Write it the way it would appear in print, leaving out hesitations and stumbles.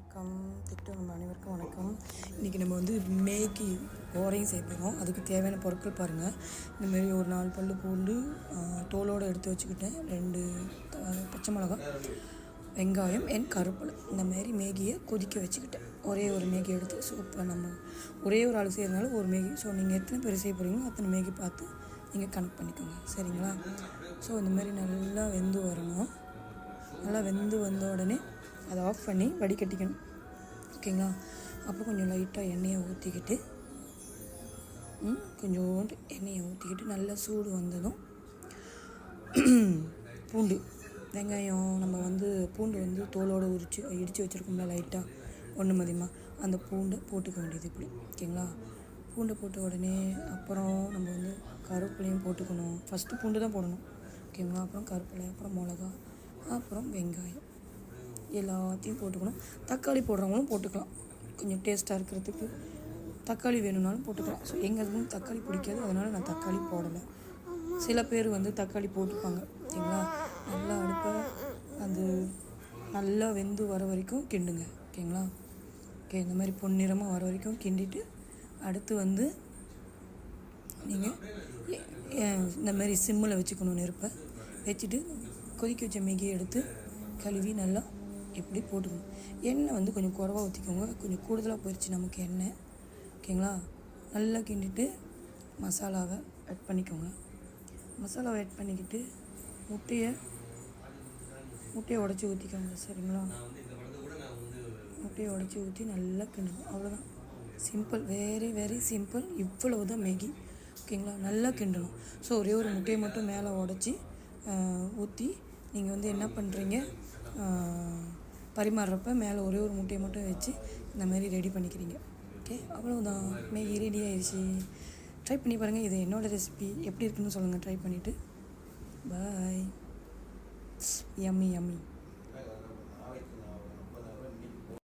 வணக்கம். திட்டம் நம்ம அனைவருக்கும் வணக்கம். இன்றைக்கி நம்ம வந்து மேகி ஓரையும் சேர்த்துக்கிறோம். அதுக்கு தேவையான பொருட்கள் பாருங்கள். இந்தமாரி ஒரு 4 பல் பூண்டு தோலோடு எடுத்து வச்சுக்கிட்டேன். 2 பச்சை மிளகா, வெங்காயம், கருவேப்பிலை. இந்தமாரி மேகியை கொதிக்க வச்சுக்கிட்டேன். ஒரே ஒரு மேகி எடுத்து. ஸோ இப்போ நம்ம ஒரே ஒரு ஆள் செய்கிறதுனால ஒரு மேகி. ஸோ நீங்கள் எத்தனை பேர் செய்ய போகிறீங்களோ அத்தனை மேகி பார்த்து நீங்கள் கனெக்ட் பண்ணிக்கோங்க, சரிங்களா? ஸோ இந்தமாரி நல்லா வெந்து வரணும். நல்லா வெந்து வந்த உடனே அதை ஆஃப் பண்ணி வடிகட்டிக்கணும், ஓகேங்களா? அப்புறம் கொஞ்சம் லைட்டாக எண்ணெயை ஊற்றிக்கிட்டு கொஞ்சோண்டு எண்ணெயை ஊற்றிக்கிட்டு நல்லா சூடு வந்ததும் பூண்டு, வெங்காயம், நம்ம வந்து பூண்டு வந்து தோலோடு இடித்து வச்சுருக்கோம்ல லைட்டாக ஒன்று மதியமாக, அந்த பூண்டை போட்டுக்க வேண்டியது இப்படி, ஓகேங்களா? பூண்டை போட்ட உடனே அப்புறம் நம்ம வந்து கருவேப்பிலையும் போட்டுக்கணும். ஃபஸ்ட்டு பூண்டு தான் போடணும், ஓகேங்களா? அப்புறம் கருவேப்பிலை, அப்புறம் மிளகா, அப்புறம் வெங்காயம் எல்லாத்தையும் போட்டுக்கணும். தக்காளி போடுறவங்களும் போட்டுக்கலாம், கொஞ்சம் டேஸ்ட்டாக இருக்கிறதுக்கு தக்காளி வேணும்னாலும் போட்டுக்கலாம். ஸோ எங்கள் ஹஸ்பண்ட் தக்காளி பிடிக்காது, அதனால் நான் தக்காளி போடலை. சில பேர் வந்து தக்காளி போட்டுப்பாங்க, ஓகேங்களா? நல்லா அடுப்பை அது நல்லா வெந்து வர வரைக்கும் கிண்டுங்க, ஓகேங்களா? ஓகே, இந்த மாதிரி பொன்னிறமாக வர வரைக்கும் கிண்டிட்டு அடுத்து வந்து நீங்கள் இந்த மாதிரி சிம்மில் வச்சுக்கணும். நெருப்பை வச்சுட்டு கொதிக்க வச்ச மேகியை எடுத்து கழுவி நல்லா இப்படி போட்டுக்கணும். எண்ணெய் வந்து கொஞ்சம் குறவா ஊற்றிக்கோங்க, கொஞ்சம் கூடுதலாக போயிடுச்சு நமக்கு எண்ணெய், ஓகேங்களா? நல்லா கிண்டிட்டு மசாலாவை ஆட் பண்ணிக்கோங்க. மசாலாவை ஆட் பண்ணிக்கிட்டு முட்டையை உடச்சி ஊற்றிக்கோங்க, சரிங்களா? முட்டையை உடச்சி ஊற்றி நல்லா கிண்டணும், அவ்வளோதான். Simple, very simple. இவ்வளவு தான் மேகி, ஓகேங்களா? நல்லா கிண்டணும். ஸோ ஒரே ஒரு முட்டையை மட்டும் மேலே உடச்சி ஊற்றி நீங்கள் வந்து என்ன பண்ணுறீங்க, பரிமாறுறப்ப மேலே ஒரே ஒரு முட்டையை மட்டும் வச்சு இந்த மாதிரி ரெடி பண்ணிக்கிறீங்க, ஓகே? அவ்வளோதான், மேகி ரெடி ஆயிடுச்சு. ட்ரை பண்ணி பாருங்கள். இது என்னோடய ரெசிபி, எப்படி இருக்குன்னு சொல்லுங்கள் ட்ரை பண்ணிவிட்டு. பாய். யம்மி.